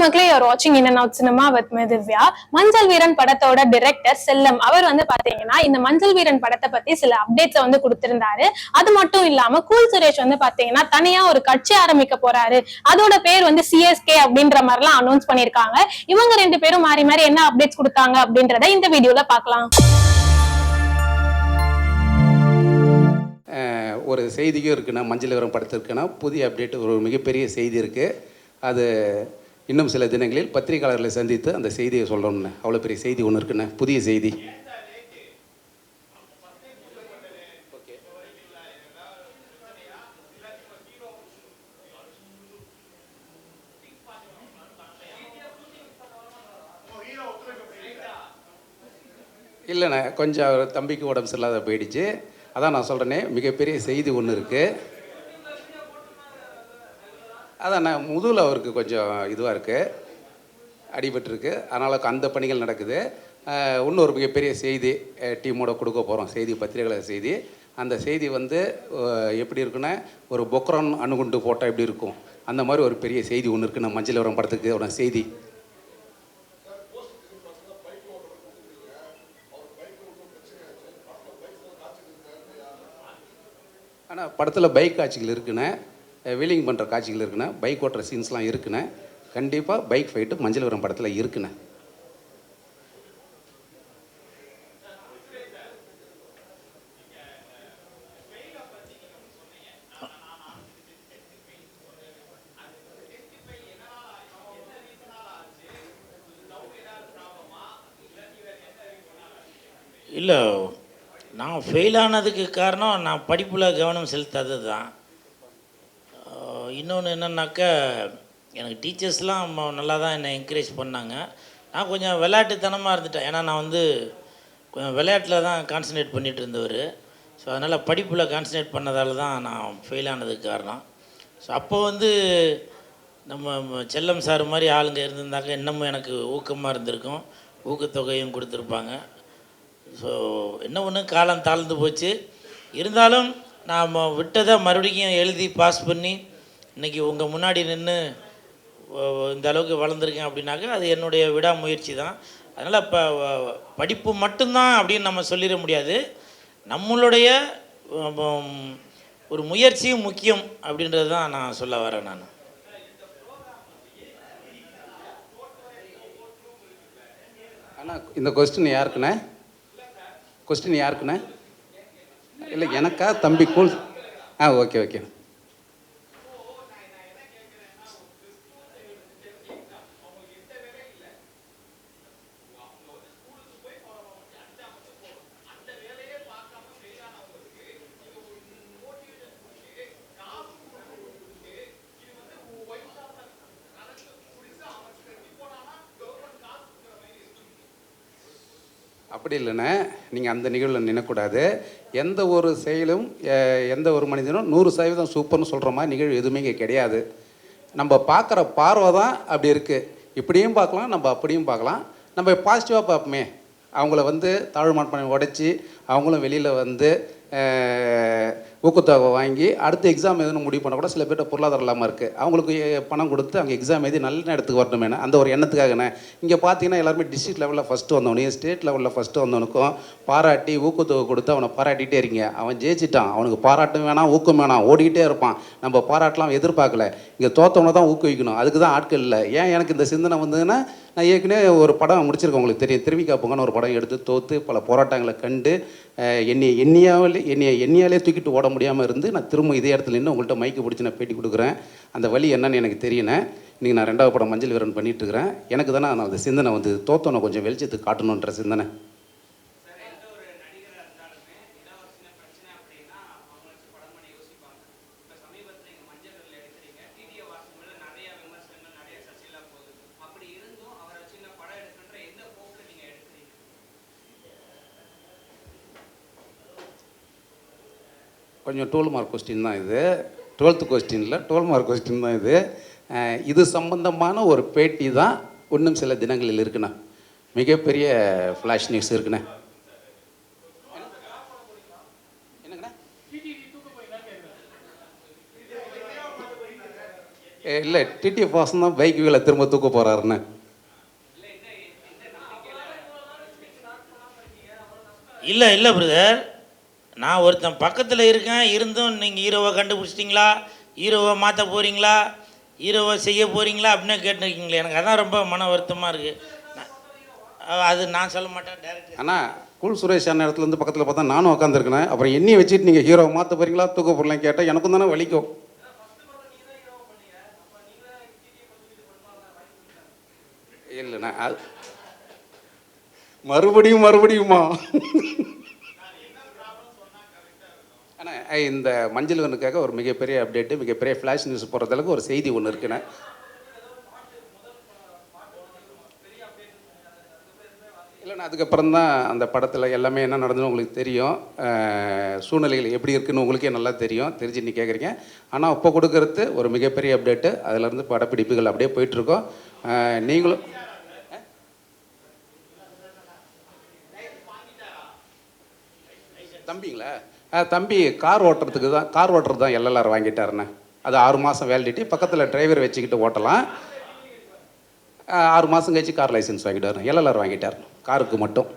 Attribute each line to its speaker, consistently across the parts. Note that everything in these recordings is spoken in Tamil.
Speaker 1: மக்களே, you're watching In and Out Cinema with me Divya. மஞ்சள் வீரன் படத்தோட டைரக்டர் செல்லம் அவர் பாத்தீங்கன்னா இந்த மஞ்சள் வீரன் படத்தை பத்தி சில அப்டேட்ஸ் கொடுத்திருந்தாரு. அது மட்டும் இல்லாம கூல் சுரேஷ் பாத்தீங்கன்னா தனியா ஒரு கட்சி ஆரம்பிக்க போறாரு. அதோட பேர் CSK அப்படின்ற மாதிரிலாம் அனௌன்ஸ் பண்ணிருக்காங்க. இவங்க ரெண்டு பேரும் மாறி மாறி என்ன அப்டேட்ஸ் கொடுத்தாங்க அப்படின்றத இந்த வீடியோல பார்க்கலாம்.
Speaker 2: ஒரு செய்தியும் இருக்குன்னா மஞ்சள் வீரன் படத்திற்குன்னா புதிய அப்டேட், ஒரு மிகப்பெரிய செய்தி இருக்குது. அது இன்னும் சில தினங்களில் பத்திரிகையாளர்களை சந்தித்து அந்த செய்தியை சொல்லணும்னு, அவ்வளோ பெரிய செய்தி ஒன்று இருக்குண்ணே, புதிய செய்தி. இல்லைண்ணே, கொஞ்சம் தம்பிக்கு உடம்பு சரியில்லாத போயிடுச்சு. அதான் நான் சொல்கிறேனே, மிகப்பெரிய செய்தி ஒன்று இருக்குது. அதான் நான் முதுகில் அவருக்கு கொஞ்சம் இதுவாக இருக்குது, அடிபட்டுருக்கு. அதனால் அந்த பணிகள் நடக்குது. இன்னொரு மிகப்பெரிய செய்தி டீமோட கொடுக்க போகிறோம், செய்தி பத்திரிகையாளர் செய்தி. அந்த செய்தி எப்படி இருக்குன்னா, ஒரு பொக்ரான் அணுகுண்டு போட்டால் எப்படி இருக்கும் அந்த மாதிரி ஒரு பெரிய செய்தி ஒன்று இருக்குது. நம்ம மஞ்சள் வீரன் படத்துக்கு ஒரு செய்தி. ஆனால் படத்தில் பைக் காட்சிகள் இருக்குண்ணே, வீலிங் பண்ணுற காட்சிகள் இருக்குண்ணே, பைக் ஓட்டுற சீன்ஸ்லாம் இருக்குண்ணே. கண்டிப்பாக பைக் ஃபைட்டு மஞ்சள் வீரன் படத்தில் இருக்குண்ணே.
Speaker 3: இல்லை, நான் ஃபெயில் ஆனதுக்கு காரணம் நான் படிப்பில் கவனம் செலுத்தாதது தான். இன்னொன்று என்னன்னாக்கா, எனக்கு டீச்சர்ஸ்லாம் நல்லா தான் என்னை என்கரேஜ் பண்ணாங்க. நான் கொஞ்சம் விளையாட்டுத்தனமாக இருந்துட்டேன். ஏன்னா நான் கொஞ்சம் விளையாட்டில் தான் கான்சன்ட்ரேட் பண்ணிகிட்டு இருந்தவர். ஸோ அதனால் படிப்பில் கான்சன்ட்ரேட் பண்ணதால் தான் நான் ஃபெயில் ஆனதுக்கு காரணம். ஸோ அப்போ நம்ம செல்லம் சார் மாதிரி ஆளுங்க இருந்திருந்தாக்க இன்னமும் எனக்கு ஊக்கமாக இருந்திருக்கும், ஊக்கத்தொகையும் கொடுத்துருப்பாங்க. ஸோ என்ன ஒன்று, காலம் தாழ்ந்து போச்சு. இருந்தாலும் நாம் விட்டதை மறுபடியும் எழுதி பாஸ் பண்ணி இன்றைக்கி உங்கள் முன்னாடி நின்று இந்த அளவுக்கு வளர்ந்துருக்கேன் அப்படின்னாக்கா அது என்னுடைய விடாமுயற்சி தான். அதனால் இப்போ படிப்பு மட்டும்தான் அப்படின்னு நம்ம சொல்லிட முடியாது. நம்மளுடைய ஒரு முயற்சியும் முக்கியம் அப்படின்றது தான் நான் சொல்ல வரேன். நான்
Speaker 2: ஆனால் இந்த கொஸ்டின் யாருக்குண்ணே? கொஸ்டின் யாருக்குண்ணே? இல்லை எனக்கா, தம்பி கூல்? Okay okay. அப்படி இல்லைண்ணே, நீங்கள் அந்த நிகழ்வில் நினைக்கூடாது. எந்த ஒரு செயலும் எந்த ஒரு மனிதனும் 100% சூப்பர்னு சொல்கிற மாதிரி நிகழ்வு எதுவுமே இங்கே கிடையாது. நம்ம பார்க்குற பார்வை தான் அப்படி இருக்குது. இப்படியும் பார்க்கலாம், நம்ம அப்படியும் பார்க்கலாம். நம்ம பாசிட்டிவாக பார்ப்போமே. அவங்கள தாழ்வு மனப்பான்மை உடைச்சி அவங்களும் வெளியில் ஊக்கத்தொகை வாங்கி அடுத்த எக்ஸாம் எதுன்னு முடிவு பண்ண கூட சில பேர்ட்ட பொருளாதாரம் இல்லாமல் இருக்குது. அவங்களுக்கு பணம் கொடுத்து அவங்க எக்ஸாம் எழுதி நல்ல இடத்துக்கு வரணுமேனே, அந்த ஒரு எண்ணத்துக்காகண்ணே. இங்கே பார்த்தீங்கன்னா எல்லாருமே டிஸ்ட்ரிக்ட் லெவலில் ஃபஸ்ட்டு வந்தவனையும் ஸ்டேட் லெவலில் ஃபஸ்ட்டு வந்தவனுக்கும் பாராட்டி ஊக்கத்தொகை கொடுத்து அவனை பாராட்டிகிட்டே இருக்கீங்க. அவன் ஜெயிச்சிட்டான், அவனுக்கு பாராட்டும் வேணாம், ஊக்கம் வேணாம், ஓடிக்கிட்டே இருப்பான். நம்ம பாராட்டலாம் எதிர்பார்க்கல. இங்கே தோற்றவனை தான் ஊக்குவிக்கணும், அதுக்கு தான் ஆட்கள் இல்லை. ஏன் எனக்கு இந்த சிந்தனை வந்ததுன்னா, நான் ஏற்கனவே ஒரு படம் முடிச்சிருக்கேன், உங்களுக்கு தெரியும், திருவிக்கா பொங்கன்னு ஒரு படம் எடுத்து தோற்று பல போராட்டங்களை கண்டு எண்ணியாலே தூக்கிட்டு ஓட முடியாமல் இருந்து நான் திரும்ப இதே இடத்துல நின்று உங்கள்கிட்ட மைக்கு பிடிச்சி நான் பேட்டி கொடுக்குறேன். அந்த வழி என்னன்னு எனக்கு தெரியணும். இன்றைக்கி நான் 2வது படம் மஞ்சள் வீரன் பண்ணிகிட்ருக்கிறேன். எனக்கு தானே நான் அந்த சிந்தனை தோற்றவனை கொஞ்சம் வெளிச்சத்துக்கு காட்டணுன்ற சிந்தனை. கொஞ்சம் 12 மார்க் கொஸ்டின் தான் இது. 12th கொஸ்டின் இல்லை, 12 மார்க் கொஸ்டின் தான் இது. இது சம்பந்தமான ஒரு பேட்டி தான் இன்னும் சில தினங்களில் இருக்குண்ணா. மிகப்பெரிய ஃப்ளாஷ் நியூஸ் இருக்குண்ணே. இல்லை டிடிஎஃப் வாசன் தான் பைக் வீலை திரும்ப தூக்க போகிறாருண்ணே.
Speaker 3: இல்லை பிரதர், நான் ஒருத்தன் பக்கத்தில் இருக்கேன், இருந்தும் நீங்கள் ஹீரோவை கண்டுபிடிச்சிட்டிங்களா, ஹீரோவை மாற்ற போகிறீங்களா, ஹீரோவை செய்ய போகிறீங்களா அப்படின்னு கேட்டிருக்கீங்களே. எனக்கு அதான் ரொம்ப மன வருத்தமாக இருக்குது. அது நான் சொல்ல மாட்டேன் டேரக்டர்.
Speaker 2: ஆனால் கூல் சுரேஷ் அண்ணன் இடத்துலேருந்து பக்கத்தில் பார்த்தா நானும் உட்காந்துருக்கேன். அப்புறம் என்னையை வச்சுட்டு நீங்கள் ஹீரோவை மாற்ற போகிறீங்களா தூக்க போகிறீங்களா கேட்டால் எனக்கும் தானே வலிக்கும். இல்லைண்ணா அது மறுபடியுமா ஆனால் இந்த மஞ்சள் வீரனுக்காக ஒரு மிகப்பெரிய அப்டேட்டு, மிகப்பெரிய ஃப்ளாஷ் நியூஸ் போடுற அளவுக்கு ஒரு செய்தி ஒன்று இருக்குண்ணே. இல்லைண்ணா அதுக்கப்புறம் தான் அந்த படத்தில் எல்லாமே என்ன நடந்ததுன்னு உங்களுக்கு தெரியும். சூழ்நிலைகள் எப்படி இருக்குன்னு உங்களுக்கே நல்லா தெரியும், தெரிஞ்சு நீ கேட்குறீங்க. ஆனால் இப்போ கொடுக்கறது ஒரு மிகப்பெரிய அப்டேட்டு. அதிலேருந்து படப்பிடிப்புகள் அப்படியே போயிட்டுருக்கோம். நீங்களும் தம்பிங்களா? தம்பி கார் ஓட்டுறது தான் எல்எல்ஆர் வாங்கிட்டாருண்ணே. அது 6 மாதம் வேலிடிட்டி, பக்கத்தில் டிரைவர் வச்சுக்கிட்டு ஓட்டலாம். 6 மாதம் கழிச்சு கார் லைசன்ஸ் வாங்கிட்டார். எல்எல்ஆர் வாங்கிட்டார் காருக்கு மட்டும்.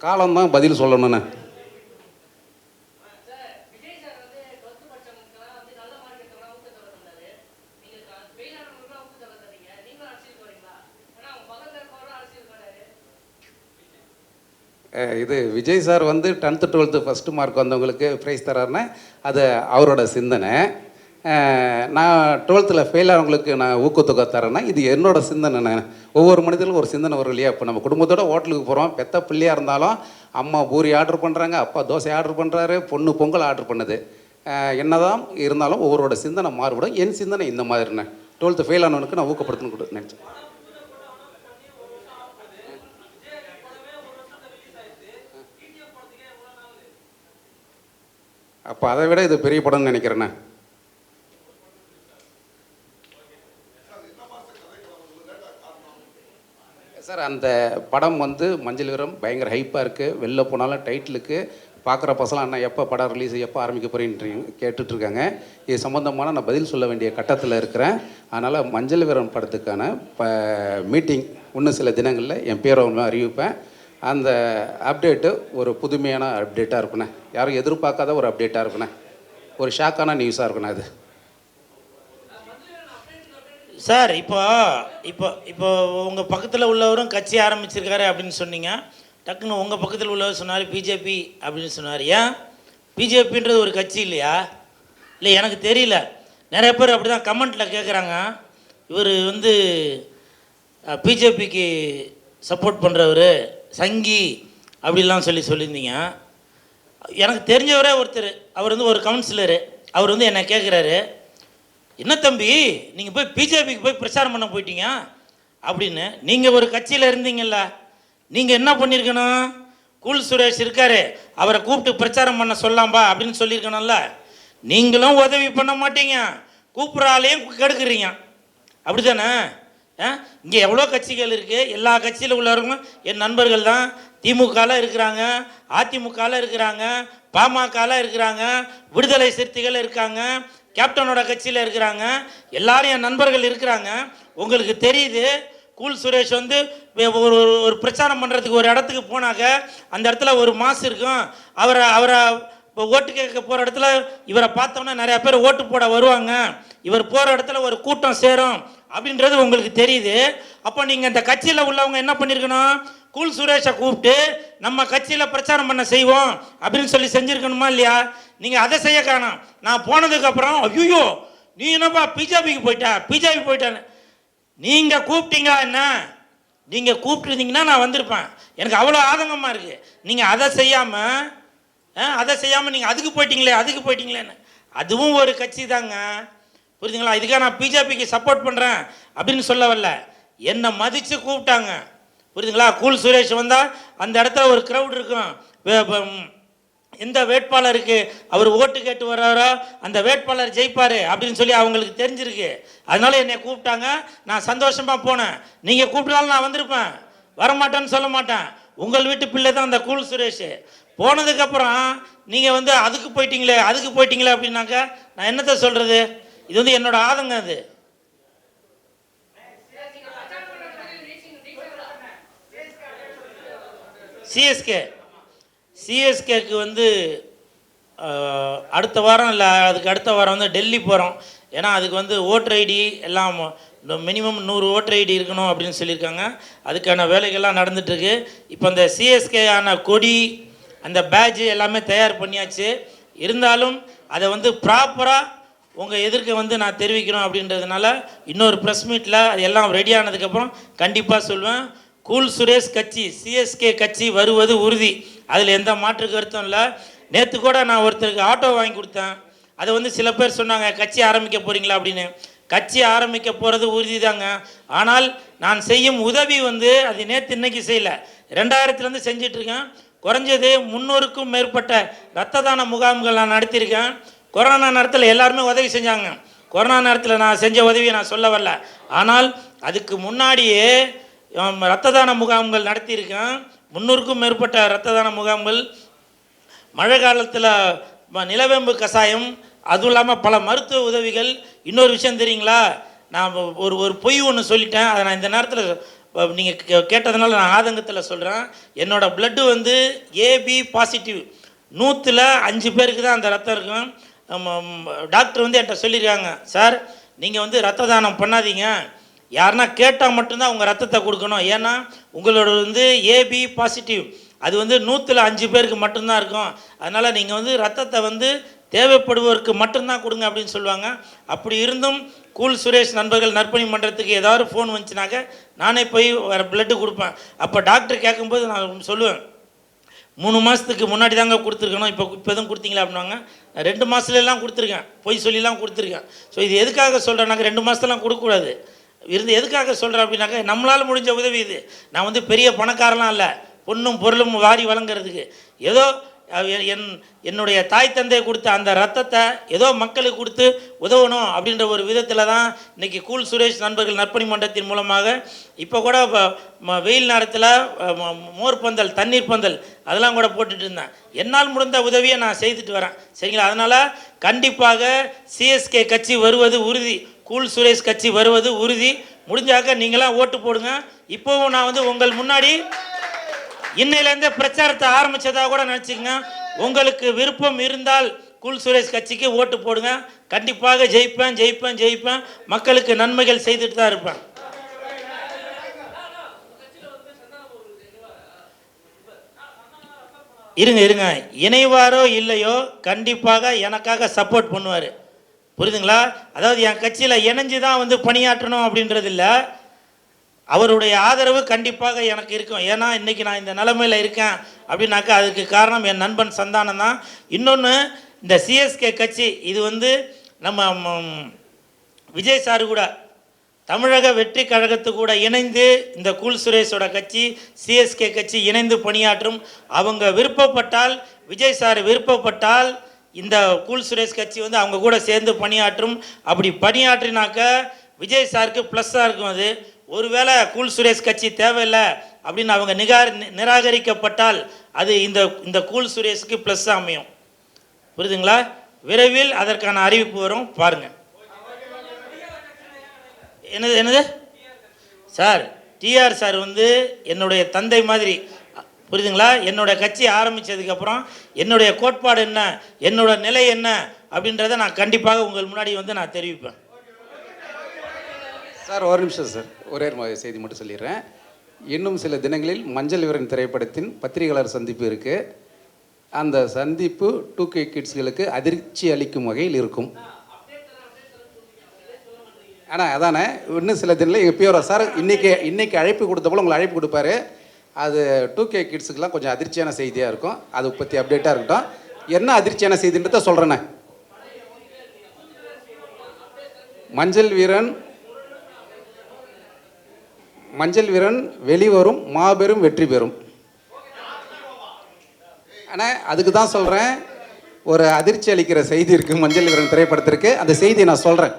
Speaker 2: காலம்தான் பதில் சொல்லணுண்ணே. இது விஜய் சார் வந்து 10th 12th ஃபஸ்ட்டு மார்க் வந்தவங்களுக்கு ப்ரைஸ் தராருன்னா அது அவரோட சிந்தனை. நான் 12th ஃபெயில் ஆனவங்களுக்கு நான் ஊக்கத்தொகை தரேன்னா இது என்னோட சிந்தனை. ஒவ்வொரு மனிதர்களும் ஒரு சிந்தனை வரும் இல்லையா? இப்போ நம்ம குடும்பத்தோட ஹோட்டலுக்கு போகிறோம், பெத்த பிள்ளையாக இருந்தாலும் அம்மா பூரி ஆர்டர் பண்ணுறாங்க, அப்பா தோசை ஆர்டர் பண்ணுறாரு, பொண்ணு பொங்கல் ஆர்டர் பண்ணுது. என்னதான் இருந்தாலும் ஒவ்வொருவோட சிந்தனை மாறுபடும். என் சிந்தனை இந்த மாதிரிண்ணே. 12th ஃபெயில் ஆனவனுக்கு நான் ஊக்கப்படுத்தணும் கூட நினச்சேன். அப்போ அதை விட இது பெரிய படம்னு நினைக்கிறேண்ணே. சார் அந்த படம் வந்து மஞ்சள் வீரம் பயங்கர ஹைப்பாக இருக்குது. வெளில போனாலும் டைட்டிலுக்கு பார்க்குற பசலாம் அண்ணா எப்போ படம் ரிலீஸ் எப்போ ஆரம்பிக்க போகிறீன்னு கேட்டுட்ருக்காங்க. இது சம்மந்தமான நான் பதில் சொல்ல வேண்டிய கட்டத்தில் இருக்கிறேன். அதனால் மஞ்சள் வீரம் படத்துக்கான மீட்டிங் இன்னும் சில தினங்களில் என் பேரை ஒன்று அறிவிப்பேன். அந்த அப்டேட்டு ஒரு புதுமையான அப்டேட்டாக இருக்குண்ணே. யாரும் எதிர்பார்க்காத ஒரு அப்டேட்டாக இருக்குண்ணே. ஒரு ஷாக்கான நியூஸாக இருக்குண்ணே அது.
Speaker 3: சார் இப்போ உங்கள் பக்கத்தில் உள்ளவரும் கட்சி ஆரம்பிச்சிருக்காரு அப்படின்னு சொன்னீங்க. டக்குன்னு உங்கள் பக்கத்தில் உள்ளவர் சொன்னார் பிஜேபி அப்படின்னு சொன்னார். ஏன் பிஜேபின்றது ஒரு கட்சி இல்லையா? இல்லை எனக்கு தெரியல. நிறைய பேர் அப்படி தான் கமெண்ட்டில் கேட்குறாங்க. இவர் வந்து பிஜேபிக்கு சப்போர்ட் பண்ணுறவர் சங்கி அப்படிலாம் சொல்லியிருந்தீங்க. எனக்கு தெரிஞ்சவரே ஒருத்தர், அவர் வந்து ஒரு கவுன்சிலரு, அவர் வந்து என்னை கேட்குறாரு, என்ன தம்பி நீங்கள் போய் பிஜேபிக்கு போய் பிரச்சாரம் பண்ண போயிட்டீங்க அப்படின்னு. நீங்கள் ஒரு கட்சியில் இருந்தீங்கல்ல, நீங்கள் என்ன பண்ணியிருக்கணும்? கூல் சுரேஷ் இருக்காரு, அவரை கூப்பிட்டு பிரச்சாரம் பண்ண சொல்லாம்பா அப்படின்னு சொல்லியிருக்கணும்ல. நீங்களும் உதவி பண்ண மாட்டீங்க, கூப்பிட்றாலையும் கெடுக்குறீங்க. அப்படி தானே? இங்கே எவ்வளோ கட்சிகள் இருக்குது, எல்லா கட்சியில் உள்ளவங்க என் நண்பர்கள் தான். திமுகவில் இருக்கிறாங்க, அதிமுகவில் இருக்கிறாங்க, பாமகவில் இருக்கிறாங்க, விடுதலை சிறுத்தைகள் இருக்காங்க, கேப்டனோட கட்சியில் இருக்கிறாங்க, எல்லாரும் என் நண்பர்கள் இருக்கிறாங்க. உங்களுக்கு தெரியுது, கூல் சுரேஷ் வந்து ஒரு பிரச்சாரம் பண்ணுறதுக்கு ஒரு இடத்துக்கு போனாக்க அந்த இடத்துல ஒரு மாசு இருக்கும். அவரை இப்போ ஓட்டு கேட்க போகிற இடத்துல இவரை பார்த்தோன்னா நிறையா பேர் ஓட்டு போட வருவாங்க, இவர் போகிற இடத்துல ஒரு கூட்டம் சேரும் அப்படின்றது உங்களுக்கு தெரியுது. அப்போ நீங்கள் இந்த கட்சியில் உள்ளவங்க என்ன பண்ணியிருக்கணும்? கூல் சுரேஷை கூப்பிட்டு நம்ம கட்சியில் பிரச்சாரம் பண்ண செய்வோம் அப்படின்னு செஞ்சுருக்கணுமா இல்லையா? நீங்கள் அதை செய்ய காணோம். நான் போனதுக்கப்புறம் ஐயோ நீ என்னப்பா பிஜேபிக்கு போயிட்டான்னு நீங்கள் கூப்பிட்டீங்களா? என்ன நீங்கள் கூப்பிட்டுருந்தீங்கன்னா நான் வந்திருப்பேன். எனக்கு அவ்வளோ ஆதங்கமாக இருக்குது. நீங்கள் அதை செய்யாமல் நீங்கள் அதுக்கு போயிட்டீங்களேன்னு. அதுவும் ஒரு கட்சி தாங்க, புரியுதுங்களா? இதுக்காக நான் பிஜேபிக்கு சப்போர்ட் பண்ணுறேன் அப்படின்னு சொல்ல வரல. என்னை மதித்து கூப்பிட்டாங்க, புரியுதுங்களா? கூல் சுரேஷ் வந்தால் அந்த இடத்துல ஒரு க்ரௌட் இருக்கும். எந்த வேட்பாளருக்கு அவர் ஓட்டு கேட்டு வர்றாரோ அந்த வேட்பாளர் ஜெயிப்பார் அப்படின்னு சொல்லி அவங்களுக்கு தெரிஞ்சிருக்கு. அதனால என்னை கூப்பிட்டாங்க, நான் சந்தோஷமாக போனேன். நீங்கள் கூப்பிட்டாலும் நான் வந்திருப்பேன், வரமாட்டேன்னு சொல்ல மாட்டேன். உங்கள் வீட்டு பிள்ளை தான் அந்த கூல் சுரேஷ். போனதுக்கப்புறம் நீங்கள் வந்து அதுக்கு போயிட்டீங்களே அப்படின்னாக்கா நான் என்னத்தை சொல்கிறது? இது வந்து என்னோட ஆதங்கம். அது சிஎஸ்கேக்கு வந்து அடுத்த வாரம் இல்லை அதுக்கு அடுத்த வாரம் வந்து டெல்லி போகிறோம். ஏன்னா அதுக்கு வந்து ஓட்டர் ஐடி எல்லாம் மினிமம் 100 ஓட்டர் ஐடி இருக்கணும் அப்படின்னு சொல்லியிருக்காங்க. அதுக்கான வேலைகள்லாம் நடந்துகிட்ருக்கு. இப்போ அந்த சிஎஸ்கே ஆன கொடி அந்த பேட்ஜ் எல்லாமே தயார் பண்ணியாச்சு. இருந்தாலும் அதை வந்து ப்ராப்பராக உங்கள் எதிர்க்க வந்து நான் தெரிவிக்கணும் அப்படின்றதுனால இன்னொரு ப்ரெஸ் மீட்டில் அது எல்லாம் ரெடி ஆனதுக்கப்புறம் கண்டிப்பாக சொல்வேன். கூல் சுரேஷ் கட்சி சிஎஸ்கே கட்சி வருவது உறுதி. அதில் எந்த மாற்று கருத்தும் இல்லை. நேற்று கூட நான் ஒருத்தருக்கு ஆட்டோ வாங்கி கொடுத்தேன். அதை வந்து சில பேர் சொன்னாங்க கட்சி ஆரம்பிக்க போகிறீங்களா அப்படின்னு. கட்சி ஆரம்பிக்க போகிறது உறுதி தாங்க. ஆனால் நான் செய்யும் உதவி வந்து அது நேற்று இன்னைக்கு செய்யலை, 2000 செஞ்சிட்ருக்கேன். குறைஞ்சது 300க்கும் மேற்பட்ட இரத்த தான முகாம்கள் நான் நடத்தியிருக்கேன். கொரோனா நேரத்தில் எல்லாருமே உதவி செஞ்சாங்க. கொரோனா நேரத்தில் நான் செஞ்ச உதவியை நான் சொல்ல வரல. ஆனால் அதுக்கு முன்னாடியே இரத்த தான முகாம்கள் நடத்தியிருக்கேன். 300க்கும் மேற்பட்ட இரத்த தான முகாம்கள். மழை காலத்தில் நிலவேம்பு கஷாயம், அதுவும் இல்லாமல் பல மருத்துவ உதவிகள். இன்னொரு விஷயம் தெரியுங்களா, நான் ஒரு பொய் ஒன்று சொல்லிட்டேன். அதை நான் இந்த நேரத்தில் நீங்கள் கேட்டதுனால நான் ஆதங்கத்தில் சொல்கிறேன். என்னோடய பிளட்டு வந்து ஏபி பாசிட்டிவ். 100ல் 5 பேருக்கு தான் அந்த ரத்தம் இருக்கும். டாக்டர் வந்து என்கிட்ட சொல்லியிருக்காங்க, சார் நீங்கள் வந்து ரத்த தானம் பண்ணாதீங்க, யாருன்னா கேட்டால் மட்டும்தான் உங்கள் ரத்தத்தை கொடுக்கணும். ஏன்னா உங்களோட வந்து ஏபி பாசிட்டிவ், அது வந்து 100ல் 5 பேருக்கு மட்டும்தான் இருக்கும். அதனால் நீங்கள் வந்து ரத்தத்தை வந்து தேவைப்படுவோருக்கு மட்டும்தான் கொடுங்க அப்படின்னு சொல்லுவாங்க. அப்படி இருந்தும் கூல் சுரேஷ் நண்பர்கள் நற்பணி மன்றத்துக்கு ஏதாவது ஃபோன் வந்துச்சுனாக்க நானே போய் வேறு பிளட்டு கொடுப்பேன். அப்போ டாக்டர் கேட்கும்போது நான் சொல்லுவேன், 3 மாதத்துக்கு முன்னாடி தாங்க கொடுத்துருக்கணும், இப்போ எதுவும் கொடுத்தீங்களா அப்படின்னாங்க. நான் 2 மாதத்துலலாம் கொடுத்துருக்கேன், பொய் சொல்லிலாம் கொடுத்துருக்கேன். ஸோ இது எதுக்காக சொல்கிறேன்னாக்க 2 மாதத்துலாம் கொடுக்கக்கூடாது. இருந்து எதுக்காக சொல்கிறேன் அப்படின்னாக்க நம்மளால் முடிஞ்ச உதவி இது. நான் வந்து பெரிய பணக்காரலாம் இல்லை, பொண்ணும் பொருளும் வாரி வழங்குறதுக்கு. ஏதோ என்னுடைய தாய் தந்தை கொடுத்த அந்த ரத்தத்தை ஏதோ மக்களுக்கு கொடுத்து உதவணும் அப்படின்ற ஒரு விதத்தில் தான் இன்றைக்கி கூல் சுரேஷ் நண்பர்கள் நற்பணி மன்றத்தின் மூலமாக இப்போ கூட வெயில் நேரத்தில் மோர் பந்தல், தண்ணீர் பந்தல் அதெல்லாம் கூட போட்டுட்டு இருந்தேன். என்னால் முடிந்த உதவியை நான் செய்துட்டு வரேன். சரிங்களா? அதனால் கண்டிப்பாக சிஎஸ்கே கட்சி வருவது உறுதி, கூல் சுரேஷ் கட்சி வருவது உறுதி. முடிஞ்சாக்க நீங்களாம் ஓட்டு போடுங்க. இப்போவும் நான் வந்து உங்கள் முன்னாடி இன்னையிலேருந்தே பிரச்சாரத்தை ஆரம்பித்ததாக கூட நினச்சிக்கங்க. உங்களுக்கு விருப்பம் இருந்தால் கூல் சுரேஷ் கட்சிக்கு ஓட்டு போடுங்க. கண்டிப்பாக ஜெயிப்பேன். மக்களுக்கு நன்மைகள் செய்துட்டு தான் இருப்பேன். இருங்க இணைவாரோ இல்லையோ கண்டிப்பாக எனக்காக சப்போர்ட் பண்ணுவார். புரியுதுங்களா? அதாவது என் கட்சியில் இணைஞ்சு தான் வந்து பணியாற்றணும் அப்படின்றது இல்லை, அவருடைய ஆதரவு கண்டிப்பாக எனக்கு இருக்கும். ஏன்னா இன்றைக்கி நான் இந்த நிலைமையில் இருக்கேன் அப்படின்னாக்கா அதுக்கு காரணம் என் நண்பன் சந்தானம் தான். இன்னொன்று, இந்த சிஎஸ்கே கட்சி இது வந்து நம்ம விஜய் சார் கூட தமிழக வெற்றி கழகத்து கூட இணைந்து இந்த கூல் சுரேஷோட கட்சி சிஎஸ்கே கட்சி இணைந்து பணியாற்றும். அவங்க விருப்பப்பட்டால், விஜய் சார் விருப்பப்பட்டால் இந்த கூல் சுரேஷ் கட்சி வந்து அவங்க கூட சேர்ந்து பணியாற்றும். அப்படி பணியாற்றினாக்க விஜய் சாருக்கு ப்ளஸ்ஸாக இருக்கும். அது ஒருவேளை கூல் சுரேஷ் கட்சி தேவையில்லை அப்படின்னு அவங்க நிராகரிக்கப்பட்டால் அது இந்த கூல் சுரேஷுக்கு ப்ளஸ் அமையும். புரியுதுங்களா? விரைவில் அதற்கான அறிவிப்பு வரும், பாருங்கள். என்னது சார், டிஆர் சார் வந்து என்னுடைய தந்தை மாதிரி. புரியுதுங்களா? என்னோட கட்சி ஆரம்பித்ததுக்கப்புறம் என்னுடைய கோட்பாடு என்ன, என்னோட நிலை என்ன அப்படின்றத நான் கண்டிப்பாக உங்கள் முன்னாடி வந்து நான் தெரிவிப்பேன்.
Speaker 2: சார் ஒரு நிமிஷம் சார், ஒரே செய்தி மட்டும் சொல்லிடுறேன். இன்னும் சில தினங்களில் மஞ்சள் வீரன் திரைப்படத்தின் பத்திரிகையாளர் சந்திப்பு இருக்குது. அந்த சந்திப்பு 2K கிட்ஸ்களுக்கு அதிர்ச்சி அளிக்கும் வகையில் இருக்கும். ஆனால் அதானே, இன்னும் சில தினங்களில் எப்பயோ சார் இன்னைக்கு அழைப்பு கொடுத்த போல் உங்களை அழைப்பு கொடுப்பாரு. அது 2K கிட்ஸுக்கெலாம் கொஞ்சம் அதிர்ச்சியான செய்தியாக இருக்கும். அதை பற்றி அப்டேட்டாக இருக்கட்டும். என்ன அதிர்ச்சியான செய்தின்றத சொல்கிறேண்ணே. மஞ்சள் வீரன் வெளிவரும், மாபெரும் வெற்றி பெறும். ஆனால் அதுக்கு தான் சொல்கிறேன், ஒரு அதிர்ச்சி அளிக்கிற செய்தி இருக்குது மஞ்சள் வீரன் திரைப்படத்திற்கு. அந்த செய்தியை நான் சொல்கிறேன்.